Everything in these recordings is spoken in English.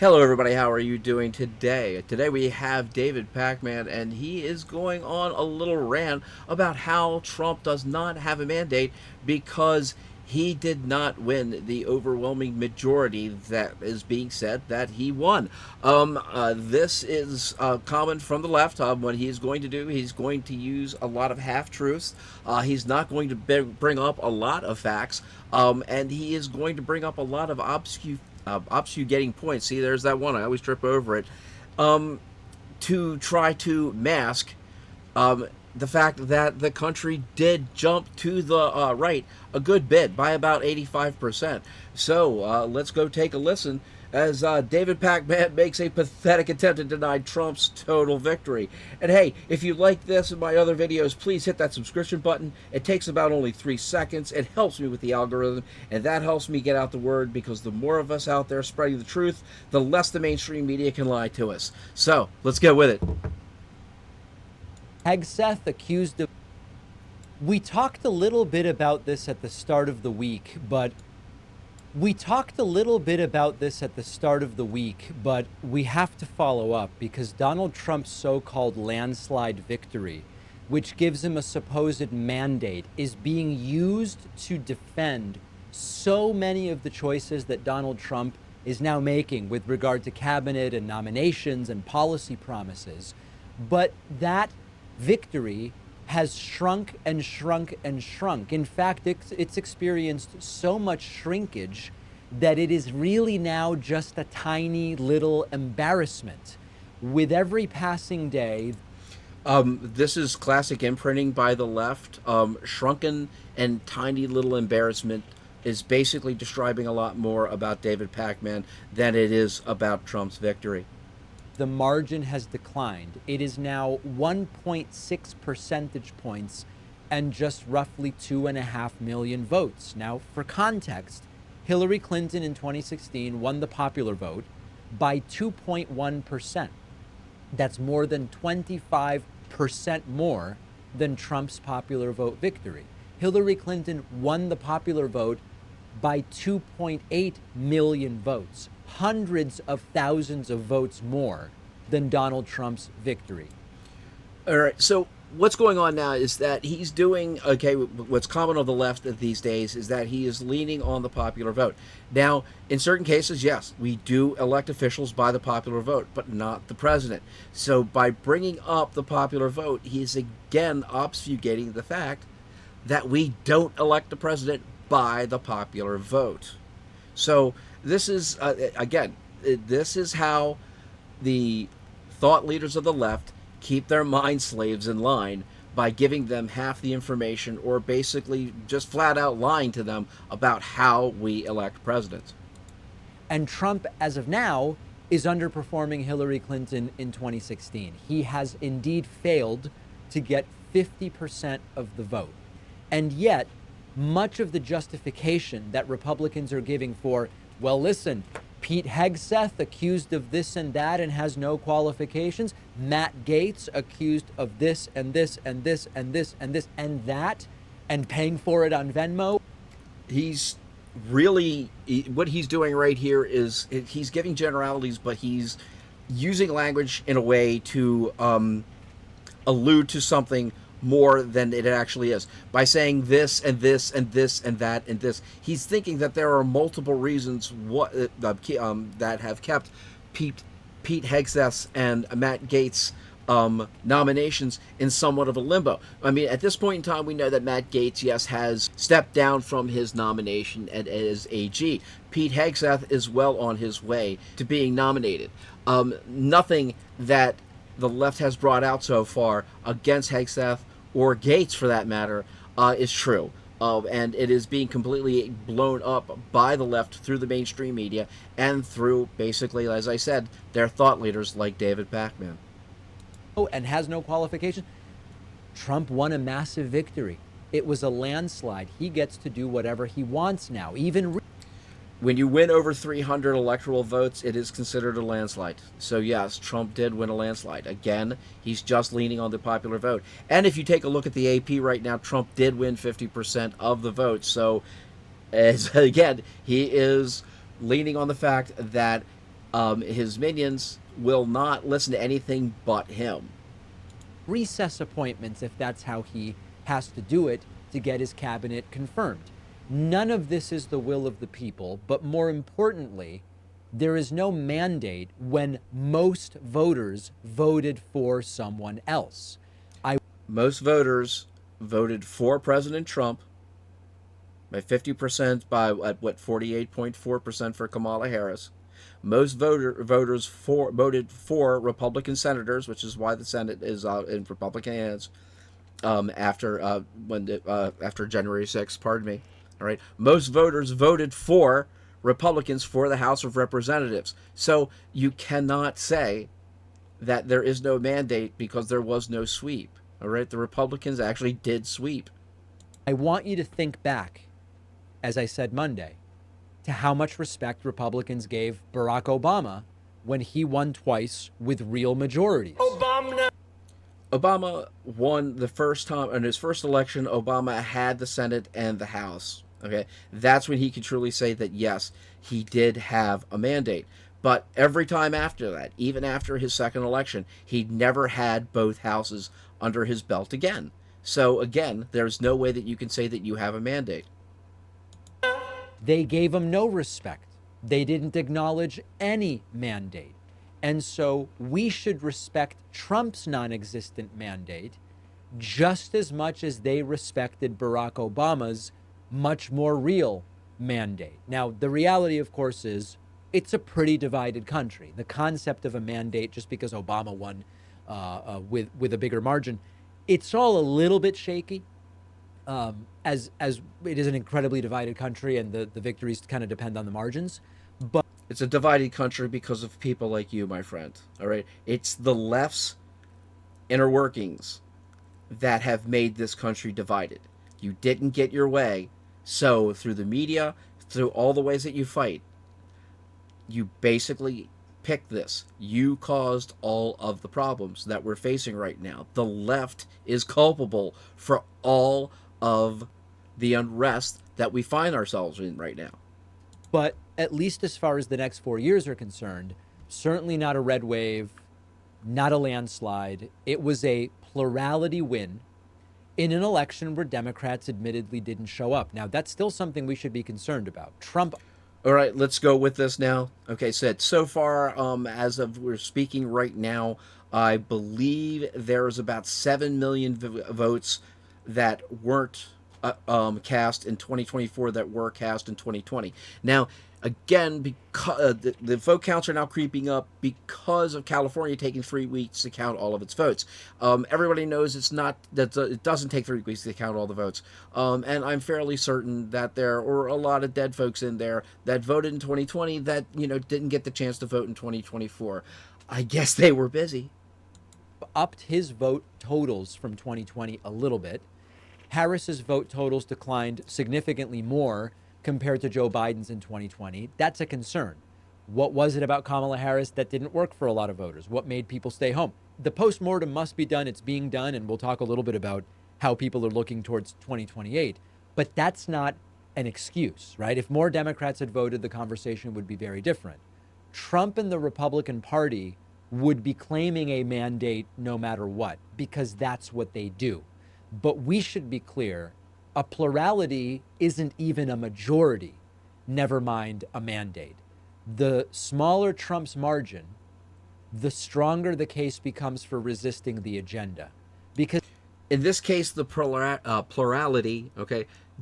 Hello, everybody. How are you doing today? Today we have David Packman, and he is going on a little rant about how Trump does not have a mandate because he did not win the overwhelming majority that is being said that he won. This is common from the left. What he's going to do, he's going to use a lot of half truths. He's not going to bring up a lot of facts, and he is going to bring up a lot of obfuscating points. See, there's that one. I always trip over it. To try to mask the fact that the country did jump to the right a good bit by about 85%. So let's go take a listen as David Packman makes a pathetic attempt to deny Trump's total victory. And hey, if you like this and my other videos, please hit that subscription button. It takes about only 3 seconds. It helps me with the algorithm, and that helps me get out the word, because the more of us out there spreading the truth, the less the mainstream media can lie to us. So let's get with it. Hegseth accused of... We talked a little bit about this at the start of the week, but we have to follow up because Donald Trump's so-called landslide victory, which gives him a supposed mandate, is being used to defend so many of the choices that Donald Trump is now making with regard to cabinet and nominations and policy promises. But that victory has shrunk and shrunk and shrunk. In fact, it's experienced so much shrinkage that it is really now just a tiny little embarrassment. With every passing day, this is classic imprinting by the left. Shrunken and tiny little embarrassment is basically describing a lot more about David Packman than it is about Trump's victory. the margin has declined. It is now 1.6 percentage points and just roughly 2.5 million votes. Now, for context, Hillary Clinton in 2016 won the popular vote by 2.1%. That's more than 25% more than Trump's popular vote victory. Hillary Clinton won the popular vote by 2.8 million votes, hundreds of thousands of votes more than Donald Trump's victory. All right, so what's going on now is that he's doing, okay, what's common on the left these days is that he is leaning on the popular vote. Now, in certain cases, yes, we do elect officials by the popular vote, but not the president. So by bringing up the popular vote, he's again obfuscating the fact that we don't elect the president by the popular vote. So this is, again, this is how the thought leaders of the left keep their mind slaves in line, by giving them half the information or basically just flat out lying to them about how we elect presidents. And Trump, as of now, is underperforming Hillary Clinton in 2016. He has indeed failed to get 50% of the vote. And yet, much of the justification that Republicans are giving for, well, listen, Pete Hegseth accused of this and that and has no qualifications. Matt Gaetz accused of this and this and this and this and this and that, and paying for it on Venmo. He's really, what he's doing right here is he's giving generalities, but he's using language in a way to allude to something more than it actually is. By saying this and this and this and that and this, he's thinking that there are multiple reasons that have kept Pete Hegseth and Matt Gaetz nominations in somewhat of a limbo. I mean, at this point in time, we know that Matt Gaetz, yes, has stepped down from his nomination as AG. Pete Hegseth is well on his way to being nominated. Nothing that the left has brought out so far against Hegseth or Gaetz, for that matter, is true. And it is being completely blown up by the left through the mainstream media and through, basically, as I said, their thought leaders like David Packman. Oh, and has no qualification. Trump won a massive victory. It was a landslide. He gets to do whatever he wants now. When you win over 300 electoral votes, it is considered a landslide. So yes, Trump did win a landslide. Again, he's just leaning on the popular vote. And if you take a look at the AP right now, Trump did win 50% of the vote. So, again, he is leaning on the fact that his minions will not listen to anything but him. Recess appointments if that's how he has to do it to get his cabinet confirmed. None of this is the will of the people, but more importantly, there is no mandate when most voters voted for someone else. Most voters voted for President Trump by 50%, by what 48.4% for Kamala Harris. Most voters voted for Republican senators, which is why the Senate is in Republican hands after January 6th. Pardon me. All right. Most voters voted for Republicans for the House of Representatives. So you cannot say that there is no mandate because there was no sweep. All right. The Republicans actually did sweep. I want you to think back, as I said Monday, to how much respect Republicans gave Barack Obama when he won twice with real majorities. Obama won the first time in his first election. Obama had the Senate and the House. Okay, that's when he could truly say that yes, he did have a mandate. But every time after that, even after his second election, he never had both houses under his belt again. So again, there's no way that you can say that you have a mandate. They gave him no respect. They didn't acknowledge any mandate. And so we should respect Trump's non existent mandate just as much as they respected Barack Obama's much more real mandate. Now, the reality, of course, is it's a pretty divided country. The concept of a mandate, just because Obama won with a bigger margin, it's all a little bit shaky. As it is an incredibly divided country, and the victories kind of depend on the margins. But it's a divided country because of people like you, my friend. All right, it's the left's inner workings that have made this country divided. You didn't get your way, so through the media, through all the ways that you fight, you basically picked this. You caused all of the problems that we're facing right now. The left is culpable for all of the unrest that we find ourselves in right now. But at least as far as the next 4 years are concerned, certainly not a red wave, not a landslide. It was a plurality win in an election where Democrats admittedly didn't show up. Now, that's still something we should be concerned about. Trump. All right, let's go with this now. Okay, so far, as of we're speaking right now, I believe there's about 7 million votes that weren't cast in 2024 that were cast in 2020. Now, again, because the vote counts are now creeping up because of California taking 3 weeks to count all of its votes. Everybody knows it's not that it doesn't take 3 weeks to count all the votes, and I'm fairly certain that there were a lot of dead folks in there that voted in 2020 that didn't get the chance to vote in 2024. I guess they were busy. Upped his vote totals from 2020 a little bit. Harris's vote totals declined significantly more compared to Joe Biden's in 2020. That's a concern. What was it about Kamala Harris that didn't work for a lot of voters? What made people stay home? The postmortem must be done. It's being done. And we'll talk a little bit about how people are looking towards 2028. But that's not an excuse, right? If more Democrats had voted, the conversation would be very different. Trump and the Republican Party would be claiming a mandate no matter what, because that's what they do. But we should be clear, a plurality isn't even a majority, never mind a mandate. The smaller Trump's margin, the stronger the case becomes for resisting the agenda. Because in this case, the plurality,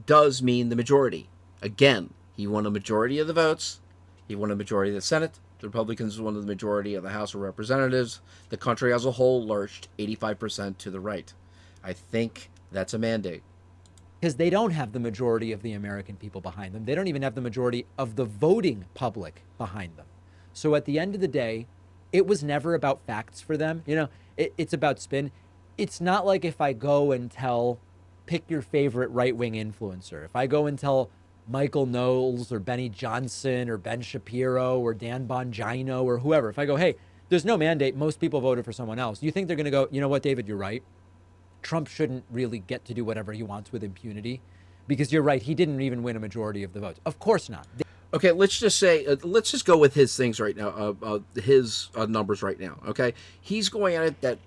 does mean the majority. Again, he won a majority of the votes. He won a majority of the Senate. The Republicans won the majority of the House of Representatives. The country as a whole lurched 85% to the right. I think that's a mandate. Because they don't have the majority of the American people behind them. They don't even have the majority of the voting public behind them. So at the end of the day, it was never about facts for them. It's about spin. It's not like if I go and pick your favorite right-wing influencer. If I go and tell Michael Knowles or Benny Johnson or Ben Shapiro or Dan Bongino or whoever, if I go, hey, there's no mandate, most people voted for someone else, you think they're going to go, you know what, David, you're right. Trump shouldn't really get to do whatever he wants with impunity, because you're right, he didn't even win a majority of the votes. Of course not. Okay, let's just say, let's just go with his things right now, his numbers right now. Okay, he's going at it that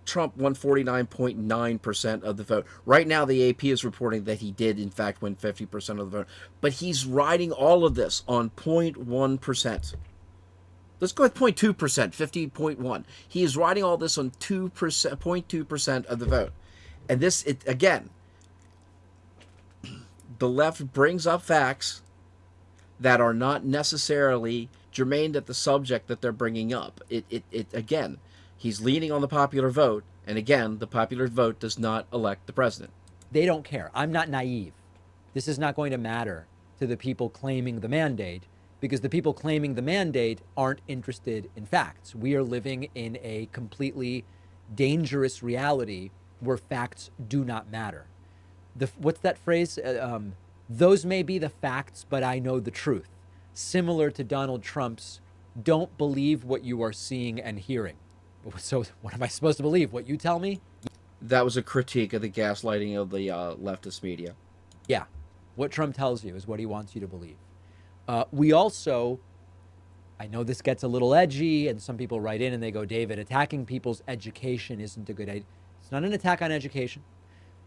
Trump won 49.9% of the vote. Right now, the AP is reporting that he did, in fact, win 50% of the vote. But he's riding all of this on 0.1%. Let's go with 0.2%, 50.1. He is riding all this on 2%, 0.2% of the vote. And this, again, the left brings up facts that are not necessarily germane to the subject that they're bringing up. Again, he's leaning on the popular vote, and again, the popular vote does not elect the president. They don't care. I'm not naive. This is not going to matter to the people claiming the mandate, because the people claiming the mandate aren't interested in facts. We are living in a completely dangerous reality where facts do not matter. What's that phrase? Those may be the facts, but I know the truth. Similar to Donald Trump's, don't believe what you are seeing and hearing. So what am I supposed to believe? What you tell me? That was a critique of the gaslighting of the leftist media. Yeah. What Trump tells you is what he wants you to believe. We also, I know this gets a little edgy, and some people write in and they go, David, attacking people's education isn't a good idea. It's not an attack on education.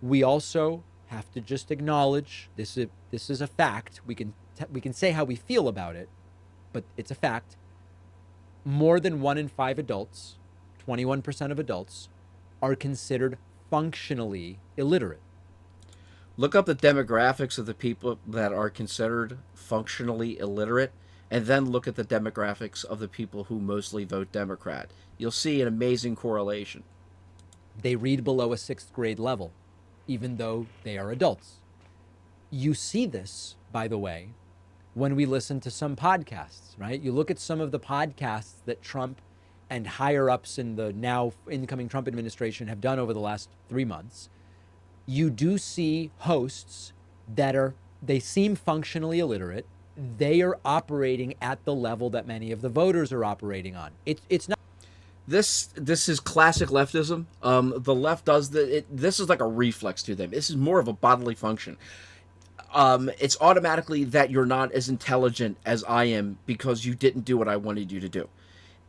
We also have to just acknowledge this is a fact. We can say how we feel about it, but it's a fact. More than 1 in 5 adults, 21% of adults, are considered functionally illiterate. Look up the demographics of the people that are considered functionally illiterate, and then look at the demographics of the people who mostly vote Democrat. You'll see an amazing correlation. They read below a 6th grade level, even though they are adults. You see this, by the way, when we listen to some podcasts, right? You look at some of the podcasts that Trump and higher ups in the now incoming Trump administration have done over the last 3 months. You do see hosts that they seem functionally illiterate. They are operating at the level that many of the voters are operating on. It's not. This is classic leftism. The left does this is like a reflex to them. This is more of a bodily function. It's automatically that you're not as intelligent as I am because you didn't do what I wanted you to do.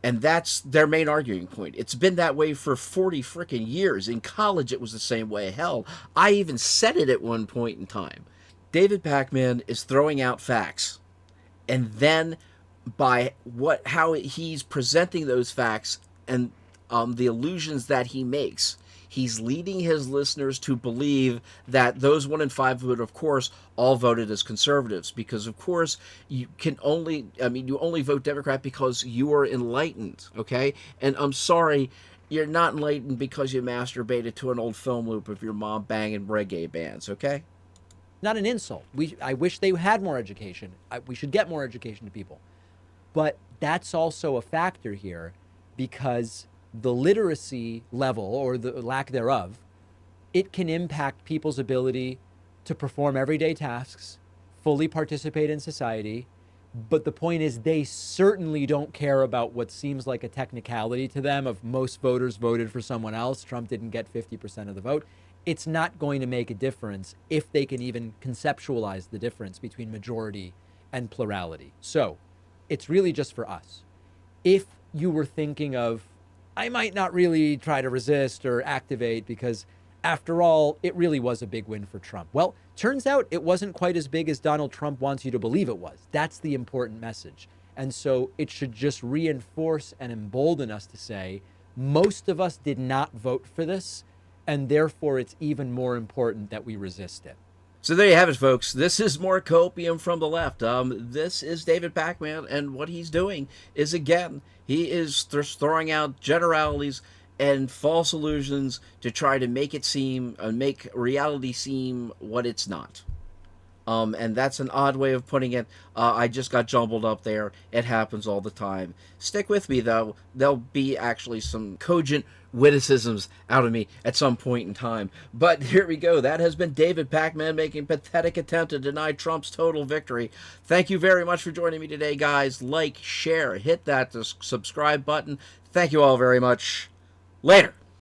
And that's their main arguing point. It's been that way for 40 freaking years. In college, it was the same way. Hell, I even said it at one point in time. David Packman is throwing out facts. And then by how he's presenting those facts and the illusions that he makes, he's leading his listeners to believe that those 1 in 5 would, of course, all voted as conservatives. Because, of course, you only vote Democrat because you are enlightened, okay? And I'm sorry, you're not enlightened because you masturbated to an old film loop of your mom banging reggae bands, okay? Not an insult. I wish they had more education. We should get more education to people. But that's also a factor here, because the literacy level, or the lack thereof, it can impact people's ability to perform everyday tasks, fully participate in society. But the point is, they certainly don't care about what seems like a technicality to them of most voters voted for someone else. Trump didn't get 50% of the vote. It's not going to make a difference if they can even conceptualize the difference between majority and plurality. So it's really just for us. If you were thinking of, I might not really try to resist or activate because, after all, it really was a big win for Trump. Well, turns out it wasn't quite as big as Donald Trump wants you to believe it was. That's the important message. And so it should just reinforce and embolden us to say, most of us did not vote for this, and therefore it's even more important that we resist it. So there you have it, folks. This is more copium from the left. This is David Packman, and what he's doing is, again, he is throwing out generalities and false illusions to try to make it seem, make reality seem what it's not. And that's an odd way of putting it. I just got jumbled up there. It happens all the time. Stick with me, though. There'll be actually some cogent witticisms out of me at some point in time. But here we go. That has been David Packman making pathetic attempt to deny Trump's total victory. Thank you very much for joining me today, guys. Like, share, hit that subscribe button. Thank you all very much. Later.